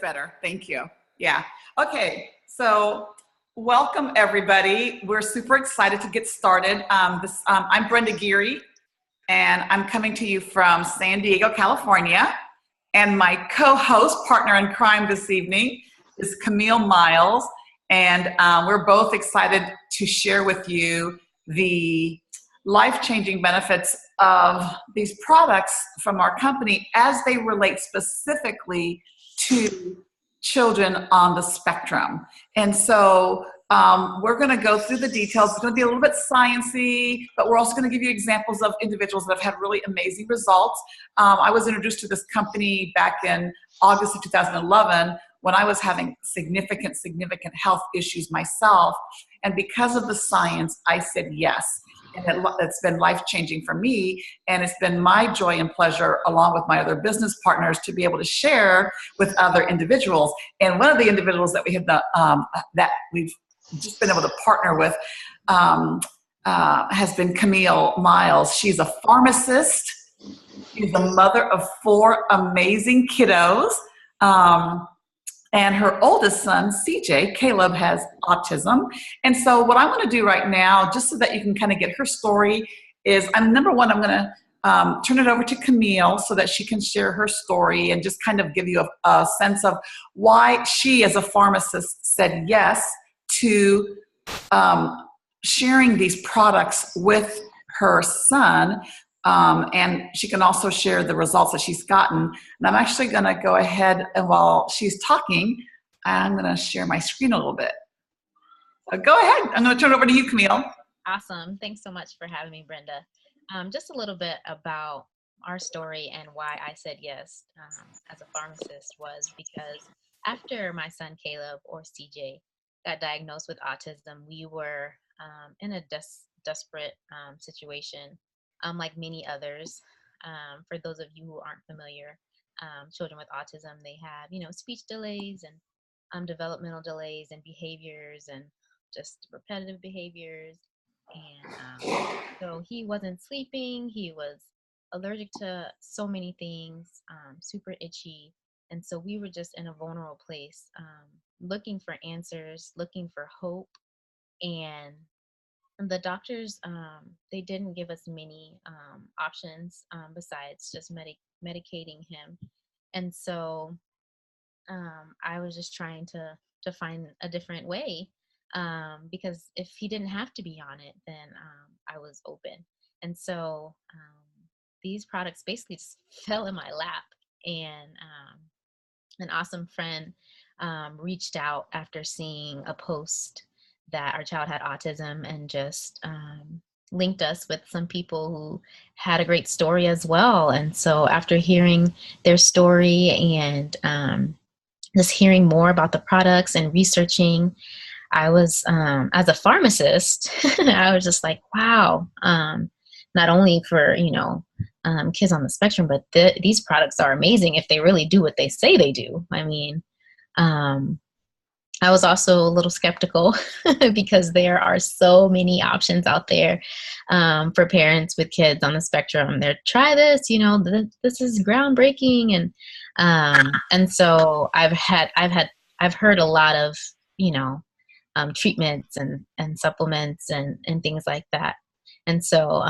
better. Thank you. Yeah. Okay. So welcome everybody. We're super excited to get started. I'm Brenda Geary, and I'm coming to you from San Diego, California. And my co-host, partner in crime this evening is Camille Miles. And we're both excited to share with you the life-changing benefits of these products from our company as they relate specifically to children on the spectrum. And so we're going to go through the details. It's going to be a little bit sciencey, but we're also going to give you examples of individuals that have had really amazing results. I was introduced to this company back in August of 2011 when I was having significant health issues myself. And because of the science, I said yes. And it's been life-changing for me, and it's been my joy and pleasure, along with my other business partners, to be able to share with other individuals. And one of the individuals that we have that we've just been able to partner with has been Camille Miles. She's a pharmacist. She's the mother of 4 amazing kiddos. And her oldest son, CJ, Caleb, has autism. And so what I want to do right now, just so that you can kind of get her story, is I'm going to turn it over to Camille so that she can share her story and just kind of give you a sense of why she, as a pharmacist, said yes to sharing these products with her son. And she can also share the results that she's gotten. And I'm actually going to go ahead, and while she's talking, I'm going to share my screen a little bit. So go ahead. I'm going to turn it over to you, Camille. Awesome. Thanks so much for having me, Brenda. Just a little bit about our story and why I said yes as a pharmacist was because after my son Caleb, or CJ, got diagnosed with autism, we were in a desperate situation. Like many others, for those of you who aren't familiar, children with autism, they have, speech delays and developmental delays and behaviors and just repetitive behaviors. And so he wasn't sleeping. He was allergic to so many things, super itchy. And so we were just in a vulnerable place, looking for answers, looking for hope. And the doctors, they didn't give us many options besides just medicating him. And so I was just trying to find a different way because if he didn't have to be on it, then I was open. And so these products basically just fell in my lap. And an awesome friend reached out after seeing a post that our child had autism and just linked us with some people who had a great story as well. And so after hearing their story and just hearing more about the products and researching, I was, as a pharmacist, I was just like, wow, not only for, kids on the spectrum, but these products are amazing if they really do what they say they do. I mean, I was also a little skeptical because there are so many options out there for parents with kids on the spectrum. They're try this, this is groundbreaking, and so I've heard a lot of treatments and supplements and things like that. And so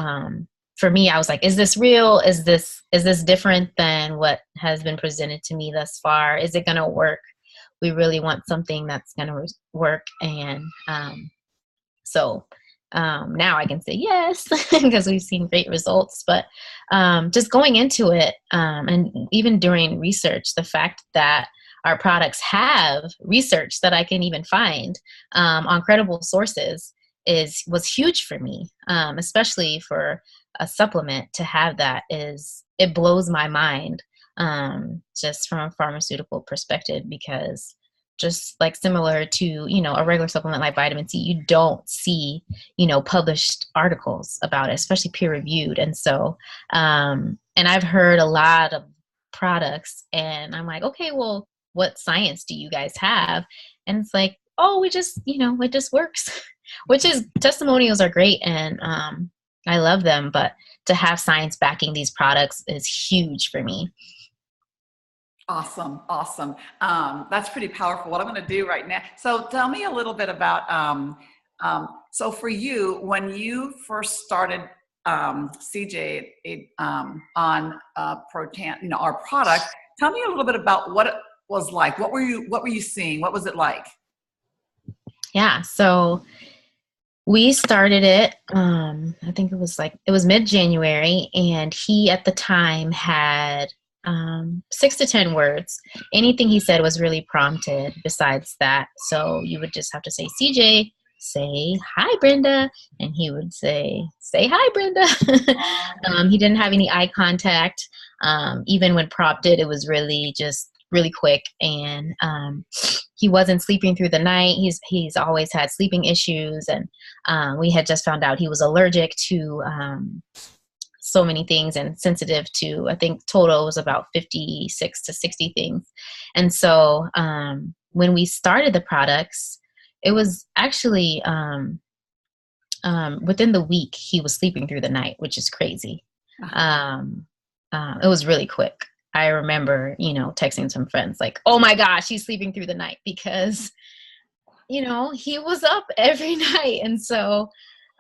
for me, I was like, is this real? Is this different than what has been presented to me thus far? Is it going to work? We really want something that's going to work. And so now I can say yes because we've seen great results. But just going into it and even during research, the fact that our products have research that I can even find on credible sources was huge for me, especially for a supplement to have that. It blows my mind. Just from a pharmaceutical perspective, because just like similar to, a regular supplement like vitamin C, you don't see, published articles about it, especially peer reviewed. And so, and I've heard a lot of products and I'm like, okay, well, what science do you guys have? And it's like, oh, it just works, which is, testimonials are great. And I love them, but to have science backing these products is huge for me. Awesome, awesome. That's pretty powerful. What I'm going to do right now. So tell me a little bit about. So for you, when you first started CJ on Protan, our product, tell me a little bit about what it was like. What were you seeing? What was it like? Yeah, so we started it, I think it was mid-January, and he at the time had 6 to 10 words. Anything he said was really prompted besides that. So you would just have to say, CJ, say hi, Brenda. And he would say hi, Brenda. He didn't have any eye contact. Even when prompted, it was really just really quick. And he wasn't sleeping through the night. He's always had sleeping issues. And we had just found out he was allergic to so many things and sensitive to, I think total was about 56 to 60 things. And so when we started the products, it was actually within the week he was sleeping through the night, which is crazy. It was really quick. I remember, texting some friends like, oh my gosh, he's sleeping through the night, because, he was up every night. And so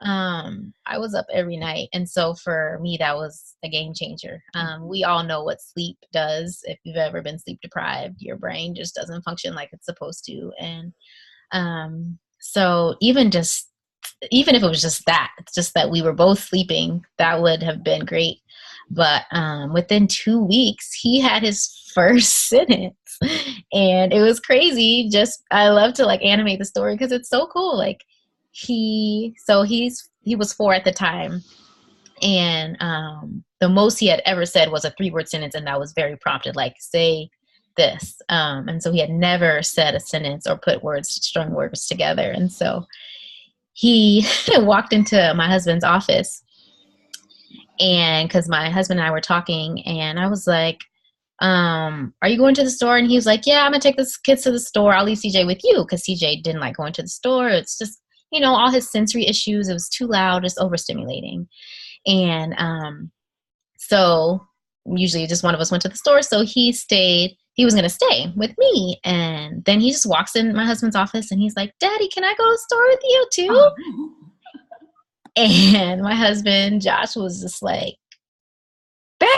I was up every night. And so for me, that was a game changer. We all know what sleep does. If you've ever been sleep deprived, your brain just doesn't function like it's supposed to. And so even if it was just that, it's just that we were both sleeping, that would have been great. But within 2 weeks, he had his first sentence, and it was crazy. I love to animate the story because it's so cool. Like he was 4 at the time, and the most he had ever said was a 3-word sentence, and that was very prompted, like say this. And so he had never said a sentence or strung words together. And so he walked into my husband's office, and because my husband and I were talking, and I was like, are you going to the store? And he was like, yeah, I'm gonna take the kids to the store. I'll leave CJ with you, because CJ didn't like going to the store. It's just, all his sensory issues. It was too loud, just overstimulating. And so usually just one of us went to the store. So he was going to stay with me. And then he just walks in my husband's office, and he's like, Daddy, can I go to the store with you too? And my husband, Josh, was just like, babe,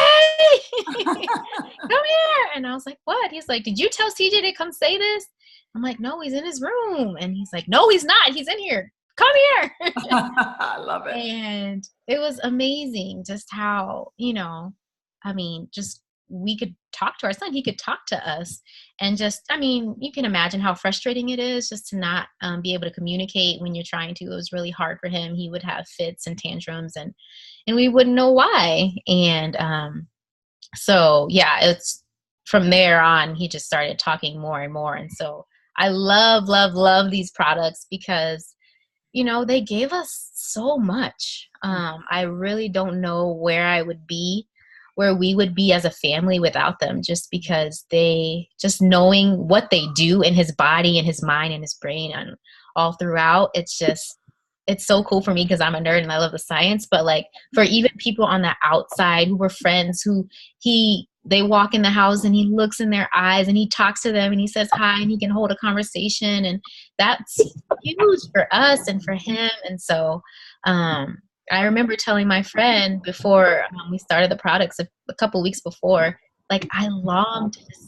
come here. And I was like, what? He's like, did you tell CJ to come say this? I'm like, no, he's in his room. And he's like, no, he's not. He's in here. Come here. I love it. And it was amazing just how, just we could talk to our son. He could talk to us. And you can imagine how frustrating it is just to not be able to communicate when you're trying to. It was really hard for him. He would have fits and tantrums, and we wouldn't know why. And so, yeah, it's from there on, he just started talking more and more. And so I love, love, love these products because they gave us so much. I really don't know where we would be as a family without them, just because just knowing what they do in his body and his mind and his brain and all throughout, it's so cool for me because I'm a nerd and I love the science. But for even people on the outside who were friends, who they walk in the house and he looks in their eyes and he talks to them and he says hi and he can hold a conversation, and that's huge for us and for him. And so I remember telling my friend before we started the products a couple weeks before, I long to just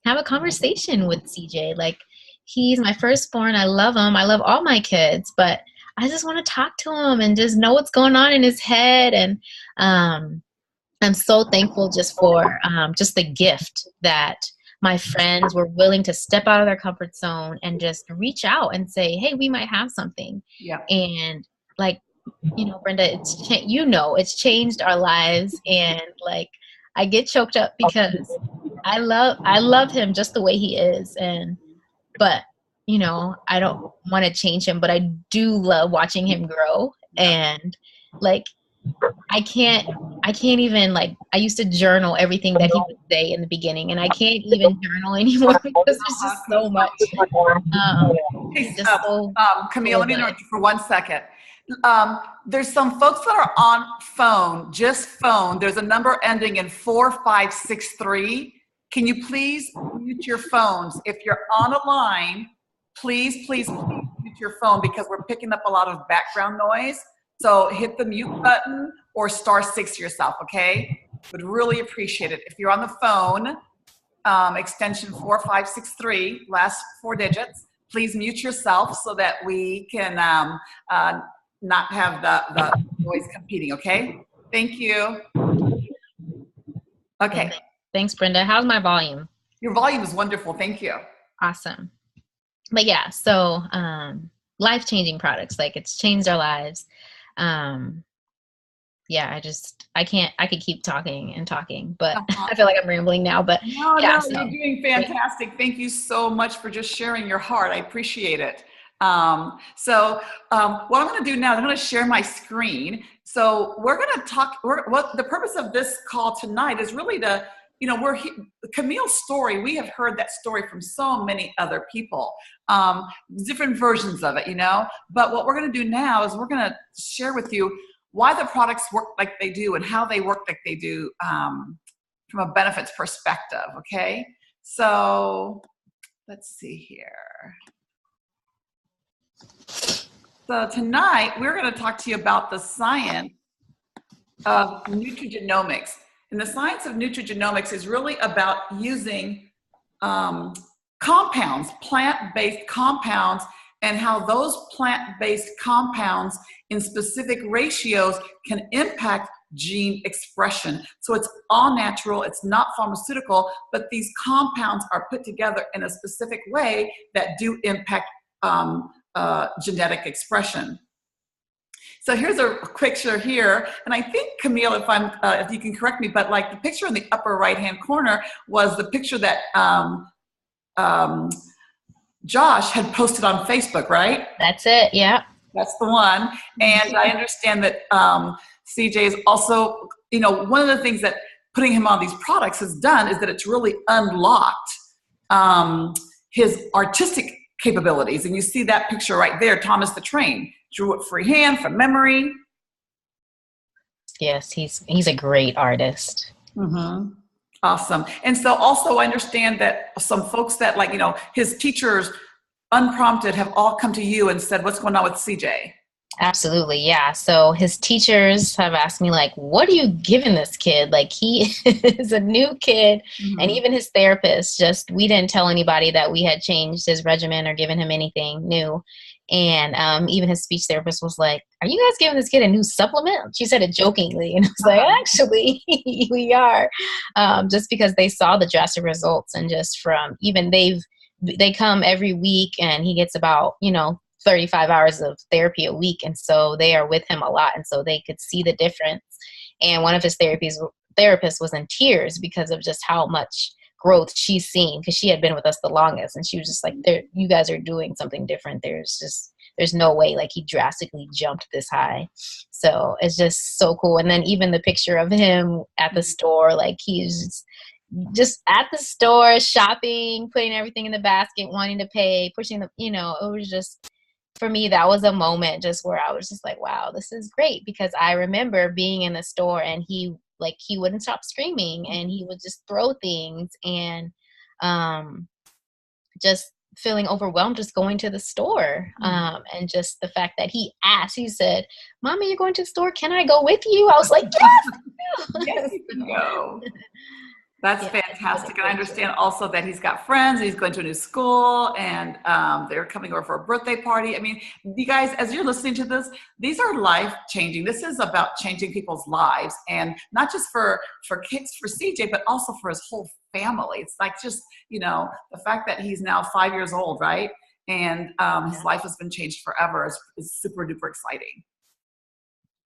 have a conversation with CJ. He's my firstborn. I love him. I love all my kids, but I just want to talk to him and just know what's going on in his head. And I'm so thankful just for just the gift that my friends were willing to step out of their comfort zone and just reach out and say, hey, we might have something. Yeah. And Brenda, it's changed our lives. And I get choked up because I love him just the way he is. But I don't want to change him, but I do love watching him grow. And I can't even I used to journal everything that he would say in the beginning, and I can't even journal anymore because there's just so much. Camille, let me interrupt you for 1 second. There's some folks that are on phone, just phone. There's a number ending in 4563. can you please mute your phones? If you're on a line, please mute your phone because we're picking up a lot of background noise. So hit the mute button or *6 yourself, okay? Would really appreciate it. If you're on the phone, extension 4563, last 4 digits, please mute yourself so that we can not have the noise competing, okay? Thank you. Okay. Thanks, Brenda. How's my volume? Your volume is wonderful. Thank you. Awesome. But yeah, so life-changing products, like it's changed our lives. Yeah, I could keep talking and talking, but I feel like I'm rambling now, but no, yeah, you're doing fantastic. Great. Thank you so much for just sharing your heart. I appreciate it. What I'm going to do now is I'm going to share my screen. So we're going to talk, what the purpose of this call tonight is really to, Camille's story, we have heard that story from so many other people, different versions of it, but what we're going to do now is we're going to share with you why the products work like they do and how they work like they do from a benefits perspective, okay? So let's see here. So tonight, we're going to talk to you about the science of nutrigenomics. And the science of nutrigenomics is really about using compounds, plant-based compounds, and how those plant-based compounds in specific ratios can impact gene expression. So it's all natural, it's not pharmaceutical, but these compounds are put together in a specific way that do impact genetic expression. So here's a picture here, and I think, Camille, if you can correct me, but like the picture in the upper right-hand corner was the picture that Josh had posted on Facebook, right? That's it, yeah. That's the one. And I understand that CJ is also, one of the things that putting him on these products has done is that it's really unlocked his artistic capabilities. And you see that picture right there, Thomas the Train, drew it freehand from memory. Yes, he's a great artist. Mm-hmm. Awesome. And so also I understand that some folks that his teachers unprompted have all come to you and said, what's going on with CJ? Absolutely, yeah. So his teachers have asked me, like, what are you giving this kid? Like, he is a new kid. Mm-hmm. And even his therapist, we didn't tell anybody that we had changed his regimen or given him anything new. And even his speech therapist was like, are you guys giving this kid a new supplement? She said it jokingly. And I was like, actually, we are. Just because they saw the drastic results, and just from even they come every week, and he gets about, 35 hours of therapy a week. And so they are with him a lot. And so they could see the difference. And one of his therapists was in tears because of just how much growth she's seen, because she had been with us the longest. And she was just like, you guys are doing something different. There's no way, like, he drastically jumped this high. So it's just so cool. And then even the picture of him at the store, like, he's just at the store shopping, putting everything in the basket, wanting to pay, pushing the, it was just, for me, that was a moment just where I was just like, wow, this is great. Because I remember being in the store, and he wouldn't stop screaming, and he would just throw things, and just feeling overwhelmed just going to the store. And just the fact that he said, Mommy, you're going to the store, can I go with you? I was like, yes. Yes, you can go. That's fantastic. And I understand also that he's got friends, he's going to a new school, and they're coming over for a birthday party. I mean, you guys, as you're listening to this, these are life-changing. This is about changing people's lives, and not just for kids, for CJ, but also for his whole family. It's like just, the fact that he's now 5 years old, right? And his life has been changed forever is super duper exciting.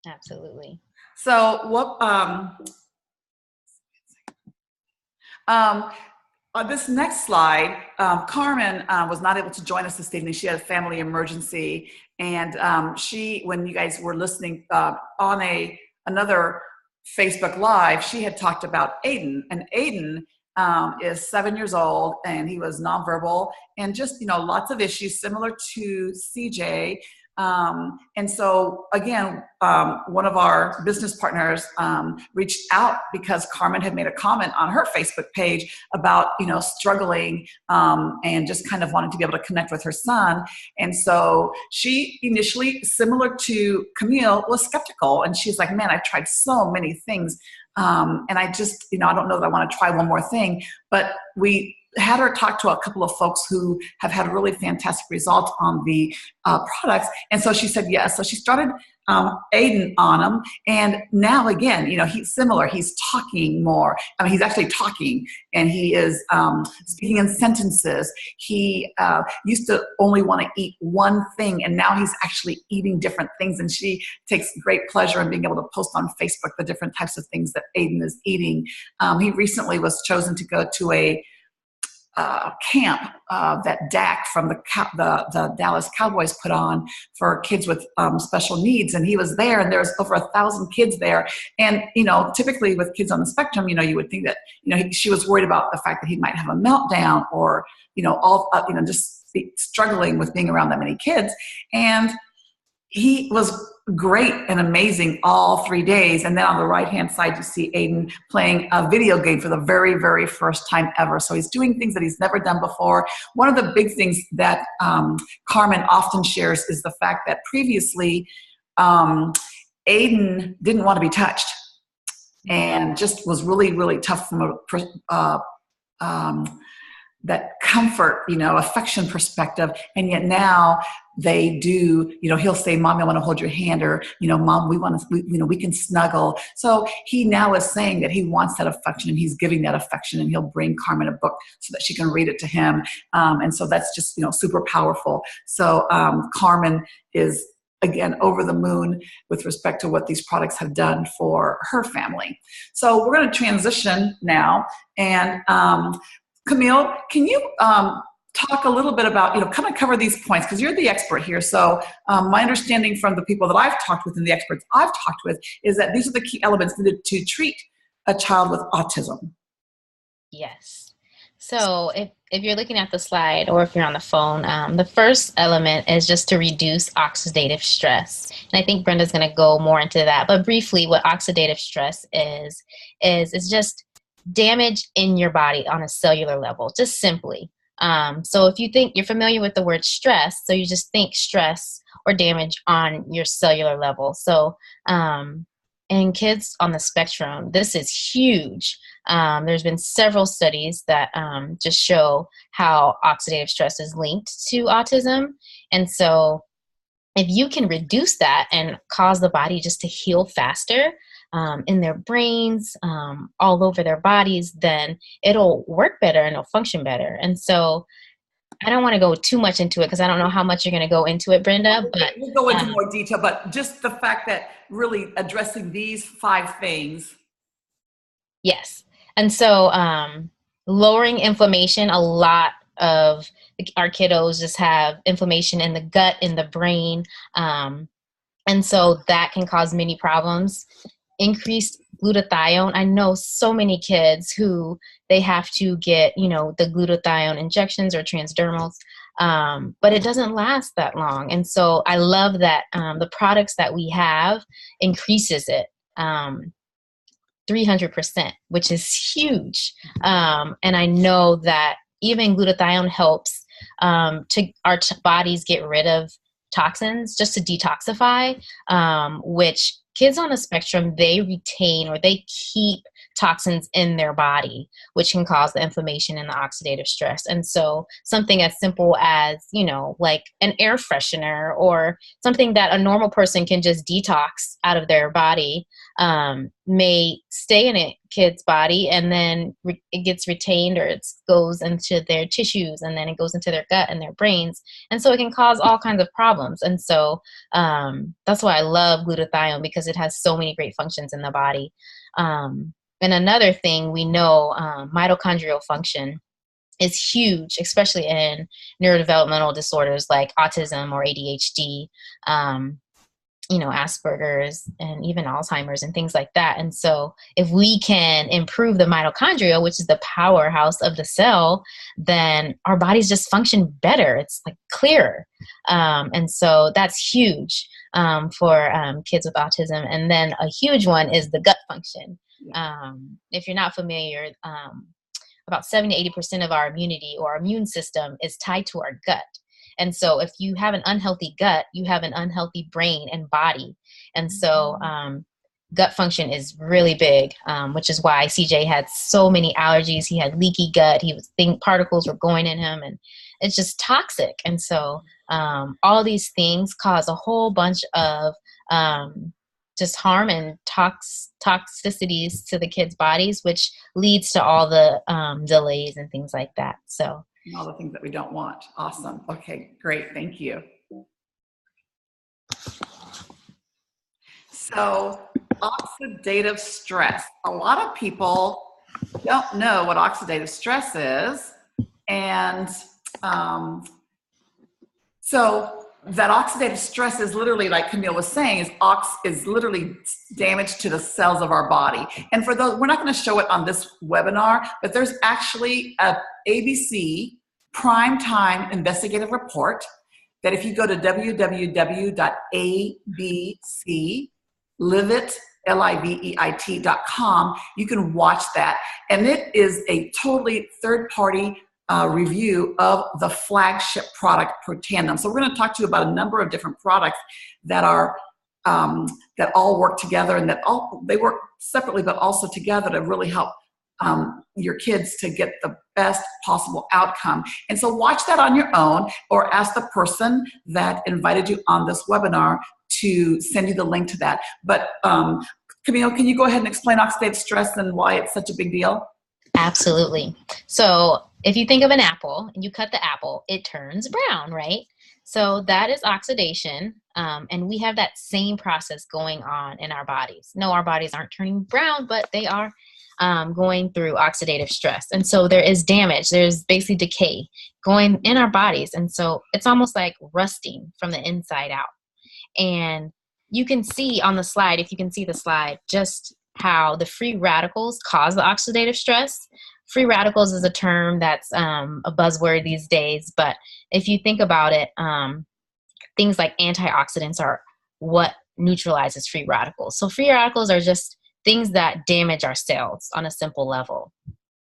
Absolutely. So what, on this next slide, Carmen was not able to join us this evening. She had a family emergency, and when you guys were listening on another Facebook Live, she had talked about Aiden, and Aiden is 7 years old, and he was nonverbal, and just lots of issues similar to CJ. And so again, one of our business partners reached out because Carmen had made a comment on her Facebook page about, struggling and just kind of wanting to be able to connect with her son. And so she initially, similar to Camille, was skeptical. And she's like, man, I've tried so many things. And I just, I don't know that I want to try one more thing. But we had her talk to a couple of folks who have had really fantastic results on the products. And so she said yes. So she started Aiden on them. And now again, he's similar. He's talking more. I mean, he's actually talking, and he is speaking in sentences. He used to only want to eat one thing, and now he's actually eating different things. And she takes great pleasure in being able to post on Facebook the different types of things that Aiden is eating. He recently was chosen to go to a camp that DAC from the Dallas Cowboys put on for kids with special needs, and he was there, and there's over 1,000 kids there. And typically with kids on the spectrum, you would think that she was worried about the fact that he might have a meltdown, or just struggling with being around that many kids. And he was great and amazing all 3 days. And then on the right-hand side, you see Aiden playing a video game for the very, very first time ever. So he's doing things that he's never done before. One of the big things that Carmen often shares is the fact that previously Aiden didn't want to be touched and just was really, really tough from that comfort, affection perspective. And yet now they do, he'll say, Mommy, I want to hold your hand, or, Mom, we can snuggle. So he now is saying that he wants that affection, and he's giving that affection, and he'll bring Carmen a book so that she can read it to him. And so that's just, super powerful. So Carmen is, again, over the moon with respect to what these products have done for her family. So we're going to transition now, and Camille, can you talk a little bit about, kind of cover these points, because you're the expert here. So my understanding from the people that I've talked with and the experts I've talked with is that these are the key elements needed to treat a child with autism. Yes. So if you're looking at the slide, or if you're on the phone, the first element is just to reduce oxidative stress. And I think Brenda's going to go more into that. But briefly, what oxidative stress is just damage in your body on a cellular level, just simply. So if you think you're familiar with the word stress, so you just think stress or damage on your cellular level. So in kids on the spectrum, this is huge. There's been several studies that just show how oxidative stress is linked to autism. And so if you can reduce that and cause the body just to heal faster, in their brains, all over their bodies, then it'll work better and it'll function better. And so I don't want to go too much into it, because I don't know how much you're going to go into it, Brenda. But we'll go into more detail, but just the fact that really addressing these 5 things. Yes. And so lowering inflammation, a lot of our kiddos just have inflammation in the gut, in the brain. And so that can cause many problems. Increased glutathione. I know so many kids who they have to get, the glutathione injections or transdermals, but it doesn't last that long. And so I love that the products that we have increases it 300%, which is huge. And I know that even glutathione helps to our bodies get rid of toxins, just to detoxify, which kids on the spectrum, they retain, or they keep toxins in their body, which can cause the inflammation and the oxidative stress. And so something as simple as, like an air freshener, or something that a normal person can just detox out of their body, may stay in a kid's body, and then it gets retained, or it goes into their tissues, and then it goes into their gut and their brains. And so it can cause all kinds of problems. And so that's why I love glutathione, because it has so many great functions in the body. And another thing we know, mitochondrial function is huge, especially in neurodevelopmental disorders like autism or ADHD. Asperger's and even Alzheimer's and things like that. And so if we can improve the mitochondria, which is the powerhouse of the cell, then our bodies just function better. It's like clearer. And so that's huge for kids with autism. And then a huge one is the gut function. If you're not familiar, about 70 to 80% of our immunity or immune system is tied to our gut. And so if you have an unhealthy gut, you have an unhealthy brain and body. And so gut function is really big, which is why CJ had so many allergies. He had leaky gut. He was particles were going in him, and it's just toxic. And so all these things cause a whole bunch of just harm and toxicities to the kids' bodies, which leads to all the delays and things like that. So all the things that we don't want. Awesome. Okay, great. Thank you. So oxidative stress. A lot of people don't know what oxidative stress is. And so that oxidative stress is literally, like Camille was saying, is literally damage to the cells of our body. And for those, we're not going to show it on this webinar, but there's actually a ABC primetime investigative report that if you go to www.abcliveit.com, you can watch that. And it is a totally third-party review of the flagship product Protandim. So we're going to talk to you about a number of different products that are that all work together, and they work separately but also together to really help your kids to get the best possible outcome. And so watch that on your own, or ask the person that invited you on this webinar to send you the link to that. But Camille, can you go ahead and explain oxidative stress and why it's such a big deal? Absolutely. So if you think of an apple and you cut the apple, it turns brown, right? So that is oxidation. And we have that same process going on in our bodies. No, our bodies aren't turning brown, but they are going through oxidative stress. And so there is damage. There's basically decay going in our bodies. And so it's almost like rusting from the inside out. And you can see on the slide, if you can see the slide, just how the free radicals cause the oxidative stress. Free radicals is a term that's a buzzword these days, but if you think about it, things like antioxidants are what neutralizes free radicals. So free radicals are just things that damage our cells on a simple level.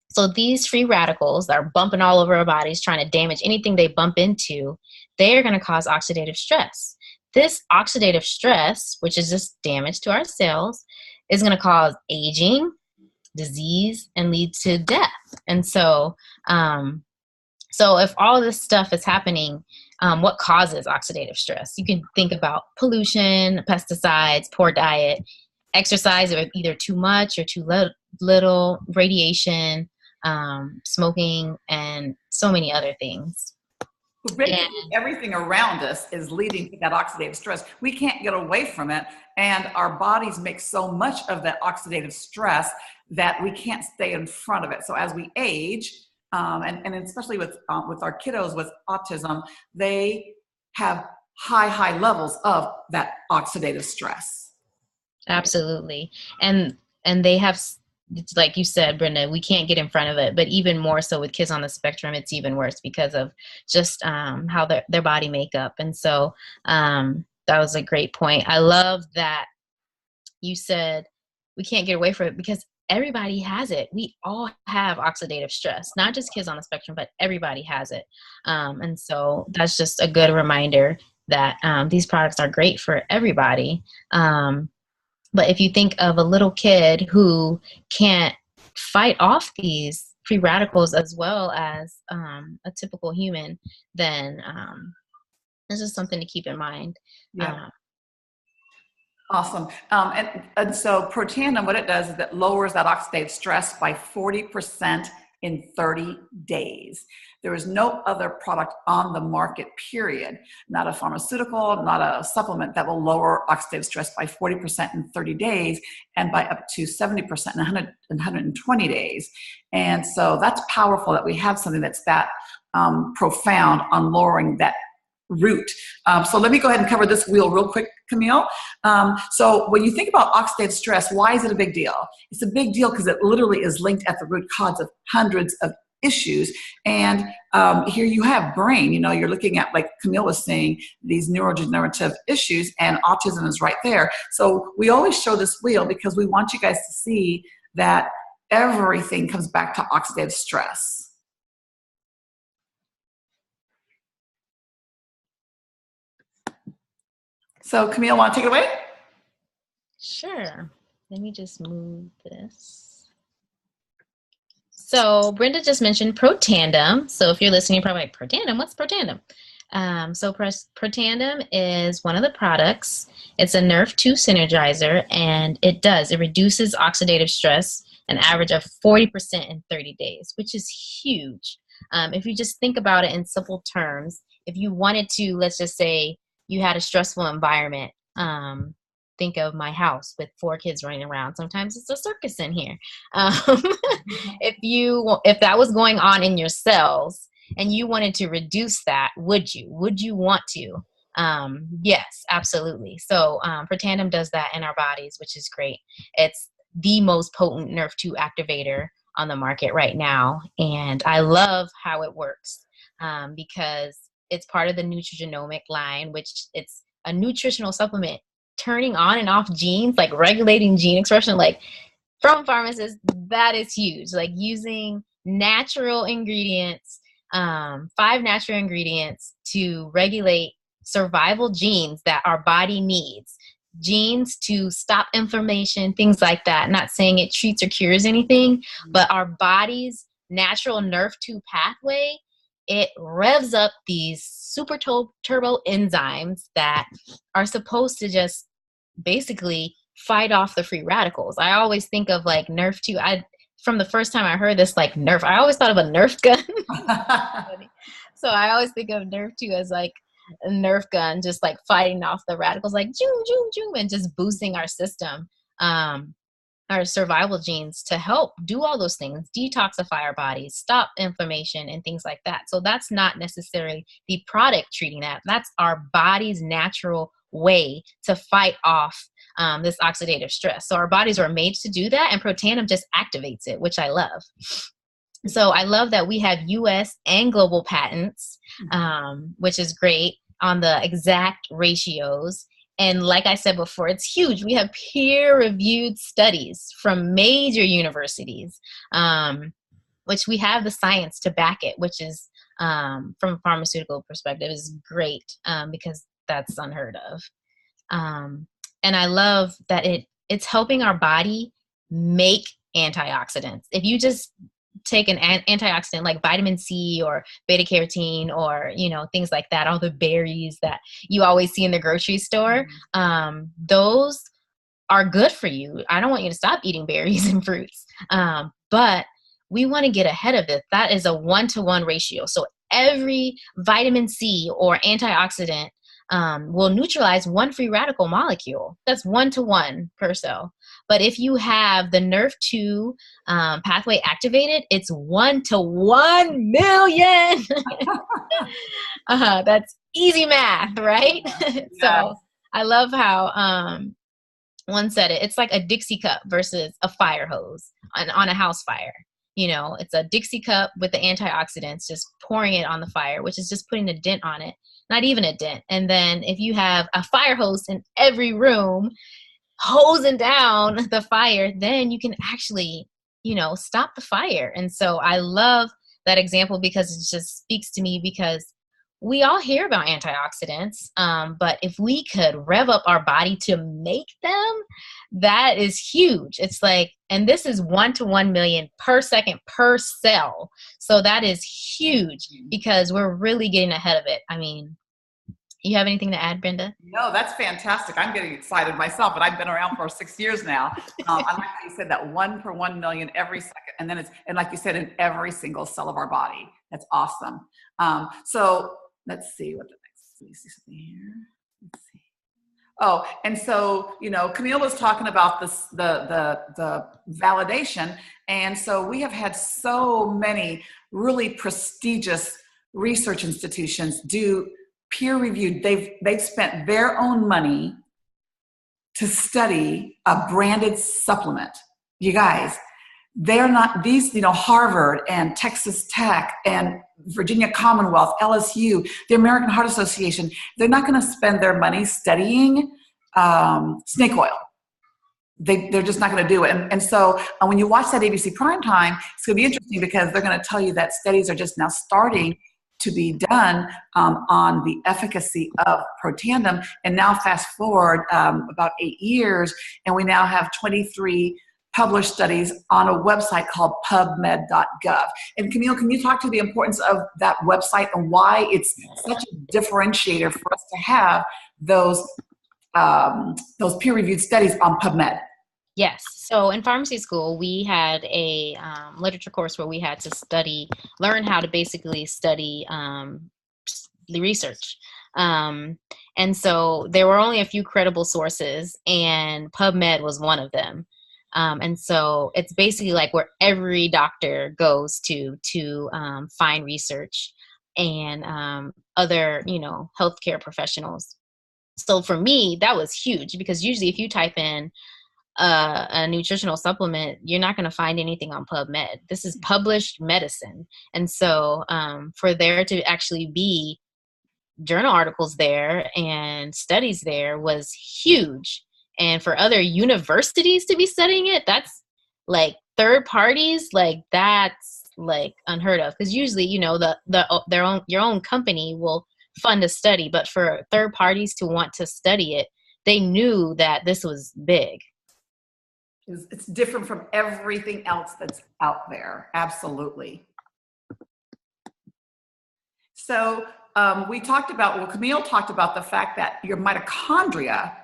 So these free radicals that are bumping all over our bodies, trying to damage anything they bump into, they are going to cause oxidative stress. This oxidative stress, which is just damage to our cells, is going to cause aging, disease, and lead to death. And so, so if all this stuff is happening, what causes oxidative stress? You can think about pollution, pesticides, poor diet, exercise, or either too much or too little, radiation, smoking, and so many other things. Everything around us is leading to that oxidative stress. We can't get away from it, and our bodies make so much of that oxidative stress that we can't stay in front of it. So as we age, and especially with our kiddos with autism, they have high levels of that oxidative stress. Absolutely. And they have, like you said, Brenda, we can't get in front of it, but even more so with kids on the spectrum, it's even worse because of just how their body makeup. And so that was a great point. I love that you said we can't get away from it because everybody has it. We all have oxidative stress, not just kids on the spectrum, but everybody has it. And so that's just a good reminder that these products are great for everybody. But if you think of a little kid who can't fight off these free radicals as well as a typical human, then this is something to keep in mind. Yeah. Awesome. And so Protandim, what it does is it lowers that oxidative stress by 40% in 30 days. There is no other product on the market, period. Not a pharmaceutical, not a supplement that will lower oxidative stress by 40% in 30 days and by up to 70% in 120 days. And so that's powerful that we have something that's that profound on lowering that root. So let me go ahead and cover this wheel real quick, Camille. So when you think about oxidative stress, why is it a big deal? It's a big deal because it literally is linked at the root cause of hundreds of issues. And here you have brain, you're looking at, like Camille was saying, these neurodegenerative issues, and autism is right there. So we always show this wheel because we want you guys to see that everything comes back to oxidative stress. So Camille, want to take it away? Sure. Let me just move this. So Brenda just mentioned Protandim. So if you're listening, you're probably like, Protandim? What's Protandim? So Protandim is one of the products. It's a Nrf2 synergizer, and it reduces oxidative stress an average of 40% in 30 days, which is huge. If you just think about it in simple terms, if you wanted to, let's just say you had a stressful environment, think of my house with 4 kids running around. Sometimes it's a circus in here. If that was going on in your cells and you wanted to reduce that, would you want to? Yes, absolutely. So Protandim does that in our bodies, which is great. It's the most potent Nrf2 activator on the market right now. And I love how it works because it's part of the nutrigenomic line, which it's a nutritional supplement turning on and off genes, like regulating gene expression, like from pharmacists. That is huge. Like using natural ingredients, 5 natural ingredients to regulate survival genes that our body needs. Genes to stop inflammation, things like that. Not saying it treats or cures anything, but our body's natural Nrf2 pathway, it revs up these super turbo enzymes that are supposed to just basically fight off the free radicals. I always think of like Nrf2. From the first time I heard this, like Nerf, I always thought of a Nerf gun. So I always think of Nrf2 as like a Nerf gun, just like fighting off the radicals, like zoom, zoom, zoom, and just boosting our system, our survival genes to help do all those things, detoxify our bodies, stop inflammation and things like that. So that's not necessarily the product treating that. That's our body's natural way to fight off this oxidative stress. So our bodies are made to do that, and Protandim just activates it, which I love. So I love that we have US and global patents, which is great on the exact ratios. And like I said before, it's huge. We have peer-reviewed studies from major universities, which we have the science to back it, which is, from a pharmaceutical perspective, is great because that's unheard of. And I love that it's helping our body make antioxidants. If you just take an antioxidant like vitamin C or beta carotene or things like that, all the berries that you always see in the grocery store, those are good for you. I don't want you to stop eating berries and fruits, but we want to get ahead of it. That is a 1-to-1 ratio. So every vitamin C or antioxidant will neutralize 1 free radical molecule. That's 1-to-1 per cell. But if you have the Nrf2 pathway activated, it's 1-to-1 million. That's easy math, right? Yeah. So I love how one said it. It's like a Dixie cup versus a fire hose on a house fire. It's a Dixie cup with the antioxidants, just pouring it on the fire, which is just putting a dent on it. Not even a dent. And then if you have a fire hose in every room hosing down the fire, then you can actually, stop the fire. And so I love that example because it just speaks to me, because we all hear about antioxidants, but if we could rev up our body to make them, that is huge. It's like, and this is 1-to-1 million per second per cell. So that is huge because we're really getting ahead of it. I mean, you have anything to add, Brenda? No, that's fantastic. I'm getting excited myself, and I've been around for 6 years now. I like how you said that 1-per-1 million every second, and then and like you said, in every single cell of our body. That's awesome. So let's see what the next. Let me see something here. Let's see. Oh, and so Camille was talking about this, the validation, and so we have had so many really prestigious research institutions do peer-reviewed. They've spent their own money to study a branded supplement. You guys, they're not these, Harvard and Texas Tech and Virginia Commonwealth, LSU, the American Heart Association, they're not going to spend their money studying snake oil. They're just not going to do it. And so when you watch that ABC primetime, it's going to be interesting because they're going to tell you that studies are just now starting to be done on the efficacy of Protandim. And now fast forward about 8 years, and we now have 23 published studies on a website called pubmed.gov. And Camille, can you talk to the importance of that website and why it's such a differentiator for us to have those peer-reviewed studies on PubMed? Yes. So in pharmacy school, we had a literature course where we had to learn how to basically study the research. And so there were only a few credible sources, and PubMed was one of them. And so it's basically like where every doctor goes to find research and other, healthcare professionals. So for me, that was huge, because usually if you type in a nutritional supplement, you're not going to find anything on PubMed. This is published medicine. And so for there to actually be journal articles there and studies there was huge. And for other universities to be studying it, that's like third parties, like that's like unheard of. Because usually, your own company will fund a study, but for third parties to want to study it, they knew that this was big. It's different from everything else that's out there. Absolutely. So Camille talked about the fact that your mitochondria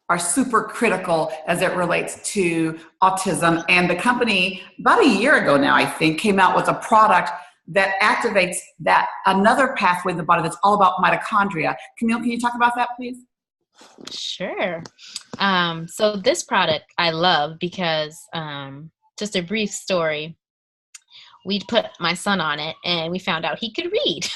are super critical as it relates to autism. And the company, about a year ago now, I think, came out with a product that activates another pathway in the body that's all about mitochondria. Camille, can you talk about that, please? Sure. So this product I love because, just a brief story, we put my son on it and we found out he could read,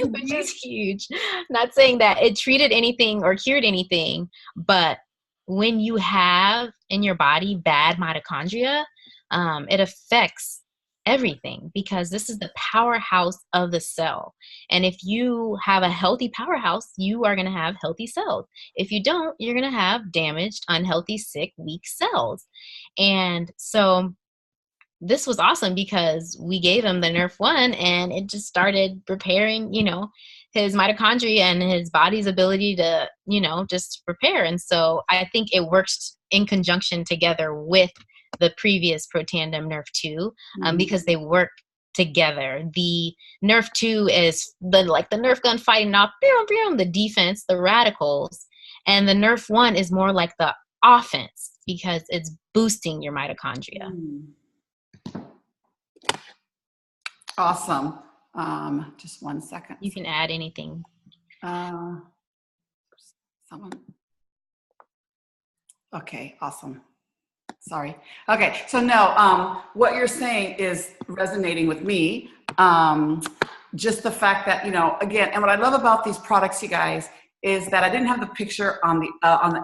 which is huge. Not saying that it treated anything or cured anything, but when you have in your body bad mitochondria, it affects everything, because this is the powerhouse of the cell. And if you have a healthy powerhouse, you are going to have healthy cells. If you don't, you're going to have damaged, unhealthy, sick, weak cells. And so this was awesome because we gave him the Nrf2 and it just started repairing, his mitochondria and his body's ability to, just repair. And so I think it works in conjunction together with the previous Protandim Nrf2 because they work together. The Nrf2 is the Nerf gun fighting off the defense, the radicals, and the Nrf2 is more like the offense because it's boosting your mitochondria. Awesome. Just 1 second. You can add anything. Okay, awesome. Sorry. Okay, so no, what you're saying is resonating with me. Just the fact that, again, and what I love about these products, you guys, is that I didn't have the picture on the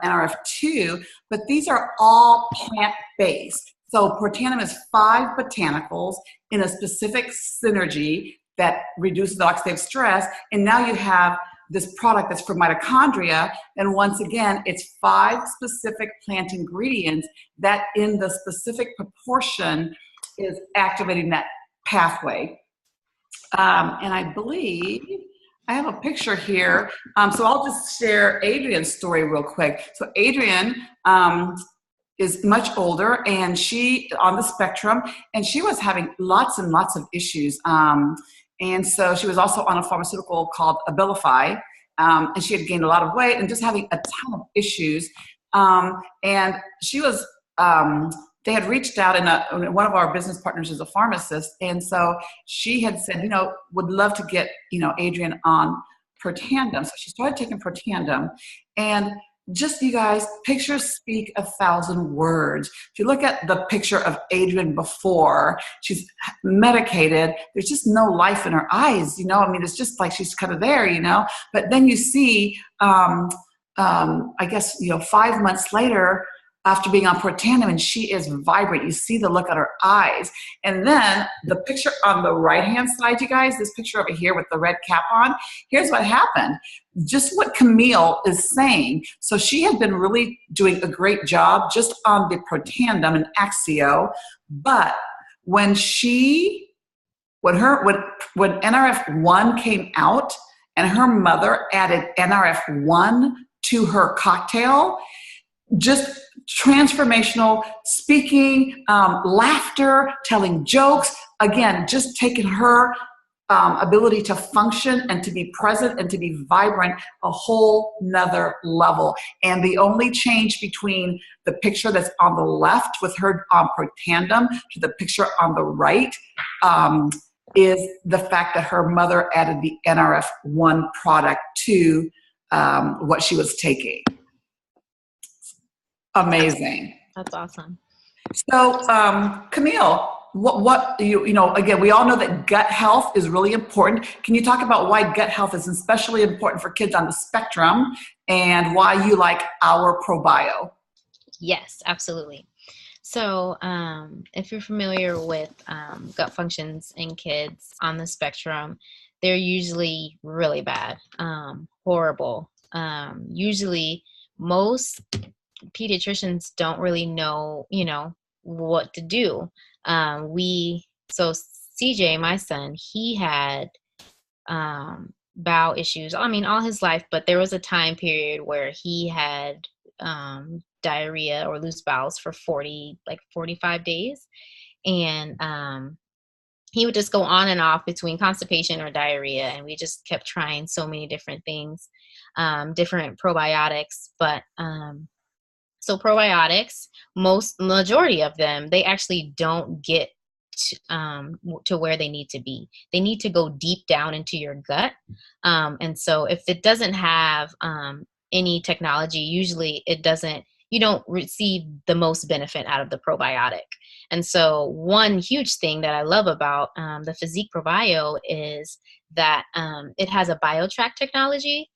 Nrf2, but these are all plant-based. So Protandim is 5 botanicals in a specific synergy that reduces oxidative stress, and now you have this product that's for mitochondria, and once again, it's 5 specific plant ingredients that in the specific proportion is activating that pathway. And I believe I have a picture here. So I'll just share Adrian's story real quick. So Adrian is much older, and she on the spectrum, and she was having lots and lots of issues. And so she was also on a pharmaceutical called Abilify, and she had gained a lot of weight and just having a ton of issues. And she was, they had reached out, and one of our business partners is a pharmacist. And so she had said, would love to get, Adrian on Protandim. So she started taking Protandim. And just, you guys, pictures speak 1,000 words. If you look at the picture of Adrian before she's medicated, there's just no life in her eyes, you know. I mean, it's just like she's kind of there, you know. But then you see, I guess, you know, 5 months later, after being on Protandim, and she is vibrant. You see the look at her eyes. And then the picture on the right-hand side, you guys, this picture over here with the red cap on, here's what happened. Just what Camille is saying. So she had been really doing a great job just on the Protandim and Axio, but when Nrf1 came out and her mother added Nrf1 to her cocktail, just transformational speaking, laughter, telling jokes, again, just taking her ability to function and to be present and to be vibrant a whole nother level. And the only change between the picture that's on the left with her Protandim to the picture on the right is the fact that her mother added the Nrf1 product to what she was taking. Amazing. That's awesome. So, Camille, what you know, again, we all know that gut health is really important. Can you talk about why gut health is especially important for kids on the spectrum and why you like our ProBio? Yes, absolutely. So if you're familiar with gut functions in kids on the spectrum, they're usually really bad, horrible. Usually most pediatricians don't really know, you know, what to do. So CJ, my son, he had bowel issues, I mean, all his life, but there was a time period where he had diarrhea or loose bowels for 45 days. And he would just go on and off between constipation or diarrhea. And we just kept trying so many different things, different probiotics, but so probiotics, majority of them, they actually don't get to where they need to be. They need to go deep down into your gut. And so if it doesn't have any technology, usually you don't receive the most benefit out of the probiotic. And so one huge thing that I love about the Physique ProBio is that it has a BioTrack technology,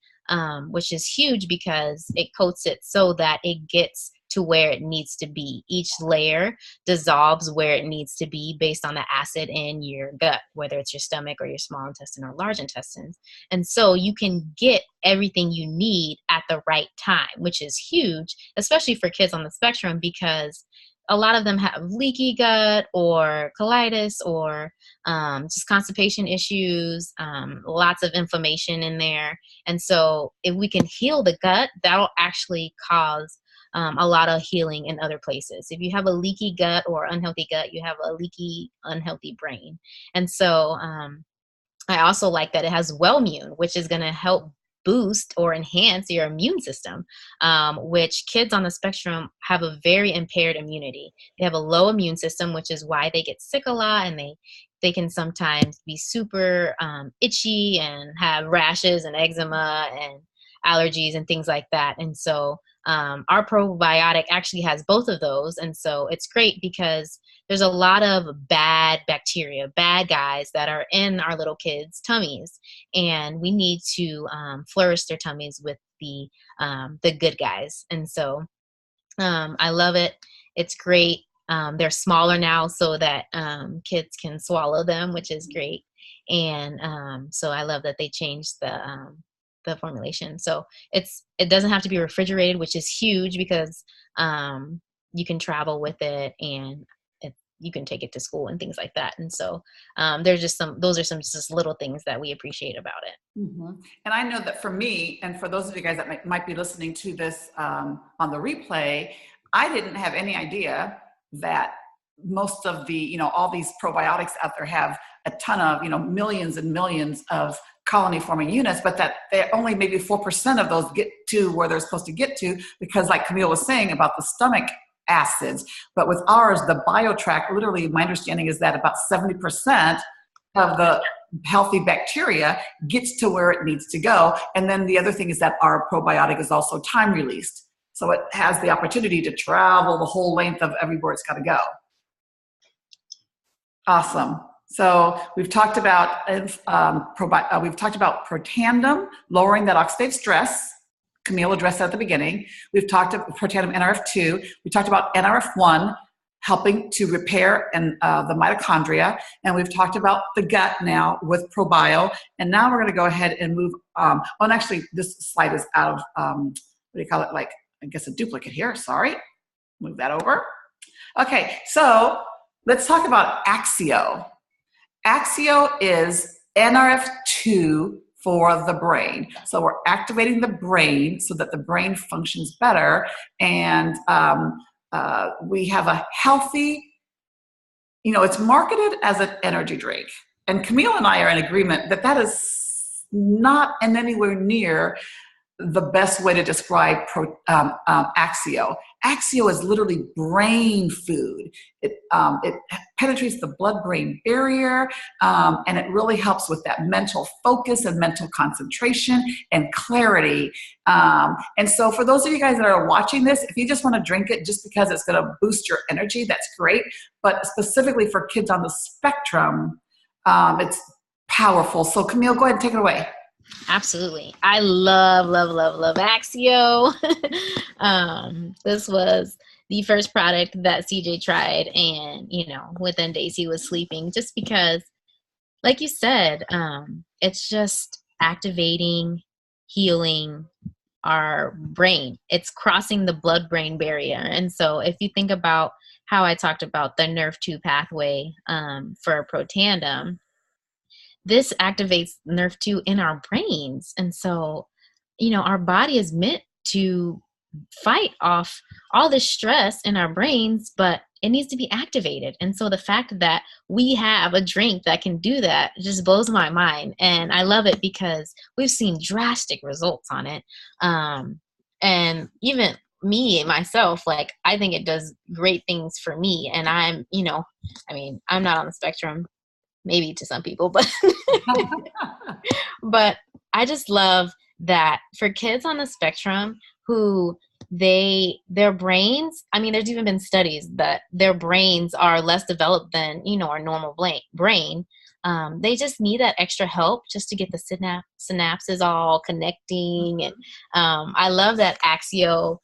which is huge because it coats it so that it gets to where it needs to be. Each layer dissolves where it needs to be based on the acid in your gut, whether it's your stomach or your small intestine or large intestines. And so you can get everything you need at the right time, which is huge, especially for kids on the spectrum, because a lot of them have leaky gut or colitis or just constipation issues, lots of inflammation in there. And so if we can heal the gut, that'll actually cause a lot of healing in other places. If you have a leaky gut or unhealthy gut, you have a leaky, unhealthy brain. And so I also like that it has Wellmune, which is going to help boost or enhance your immune system, which kids on the spectrum have a very impaired immunity. They have a low immune system, which is why they get sick a lot, and they can sometimes be super itchy and have rashes and eczema and allergies and things like that. And so our probiotic actually has both of those. And so it's great because there's a lot of bad bacteria, bad guys that are in our little kids' tummies. And we need to flourish their tummies with the good guys. And so I love it. It's great. They're smaller now so that kids can swallow them, which is great. And so I love that they changed the formulation. So it doesn't have to be refrigerated, which is huge because you can travel with it and you can take it to school and things like that. And so those are some just little things that we appreciate about it. Mm-hmm. And I know that for me, and for those of you guys that might be listening to this on the replay, I didn't have any idea that most of the, all these probiotics out there have a ton of, millions and millions of colony forming units, but that they only maybe 4% of those get to where they're supposed to get to, because like Camille was saying about the stomach acids. But with ours, the BioTrack, literally my understanding is that about 70% of the healthy bacteria gets to where it needs to go. And then the other thing is that our probiotic is also time released. So it has the opportunity to travel the whole length of everywhere it's got to go. Awesome. So we've talked about protandem, lowering that oxidative stress. Camille addressed that at the beginning. We've talked about protandem Nrf2. We talked about Nrf1, helping to repair the mitochondria. And we've talked about the gut now with probio. And now we're going to go ahead and move. And actually, this slide is out of, what do you call it? Like, I guess a duplicate here. Sorry. Move that over. Okay, so let's talk about Axio. Axio is Nrf2 for the brain. So we're activating the brain so that the brain functions better, and we have a healthy, it's marketed as an energy drink. And Camille and I are in agreement that that is not in anywhere near the best way to describe Axio. Axio is literally brain food. It penetrates the blood-brain barrier, and it really helps with that mental focus and mental concentration and clarity. And so for those of you guys that are watching this, if you just want to drink it just because it's going to boost your energy, that's great. But specifically for kids on the spectrum, it's powerful. So Camille, go ahead and take it away. Absolutely. I love Axio. This was the first product that CJ tried, and, within days he was sleeping, just because, like you said, it's just activating, healing our brain. It's crossing the blood-brain barrier. And so if you think about how I talked about the Nrf2 pathway for protandem, this activates Nrf2 in our brains. And so, our body is meant to fight off all this stress in our brains, but it needs to be activated. And so the fact that we have a drink that can do that just blows my mind. And I love it because we've seen drastic results on it. And even me, myself, like, I think it does great things for me. And I'm not on the spectrum, maybe to some people, but but I just love that for kids on the spectrum who their brains, there's even been studies that their brains are less developed than, our normal brain. They just need that extra help just to get the synapses all connecting. And I love that Axio,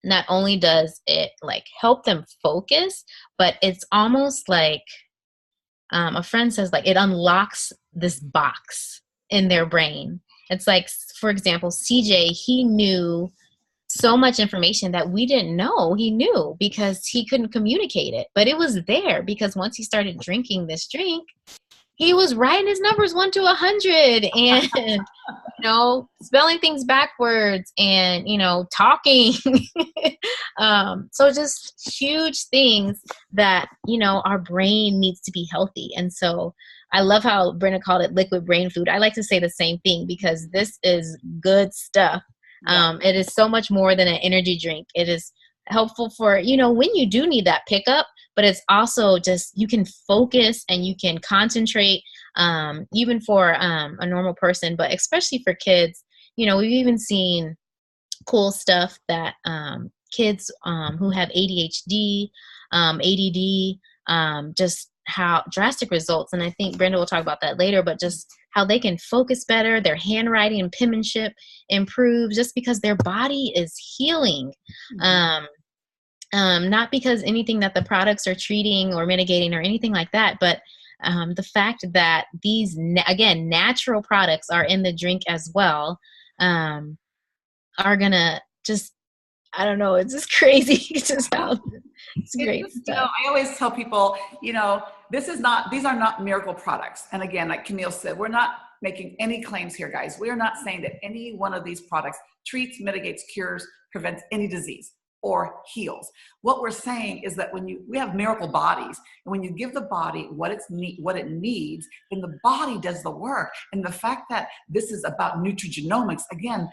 not only does it like help them focus, but it's almost like, a friend says, like, it unlocks this box in their brain. It's like, for example, CJ, he knew so much information that we didn't know he knew because he couldn't communicate it. But it was there because once he started drinking this drink, he was writing his numbers 1 to 100 and, spelling things backwards and, talking. So just huge things that, our brain needs to be healthy. And so I love how Brenda called it liquid brain food. I like to say the same thing because this is good stuff. It is so much more than an energy drink. It is helpful for, when you do need that pickup, but it's also just, you can focus and you can concentrate, even for a normal person, but especially for kids. We've even seen cool stuff that kids who have ADHD, ADD, just how drastic results. And I think Brenda will talk about that later, but just how they can focus better, their handwriting and penmanship improves just because their body is healing. Not because anything that the products are treating or mitigating or anything like that, but the fact that these, again, natural products are in the drink as well, are gonna just, I don't know, it's just crazy. It's just how it's great stuff. I always tell people, these are not miracle products. And again, like Camille said, we're not making any claims here, guys. We are not saying that any one of these products treats, mitigates, cures, prevents any disease or heals. What we're saying is that we have miracle bodies, and when you give the body what it needs, then the body does the work. And the fact that this is about nutrigenomics, again,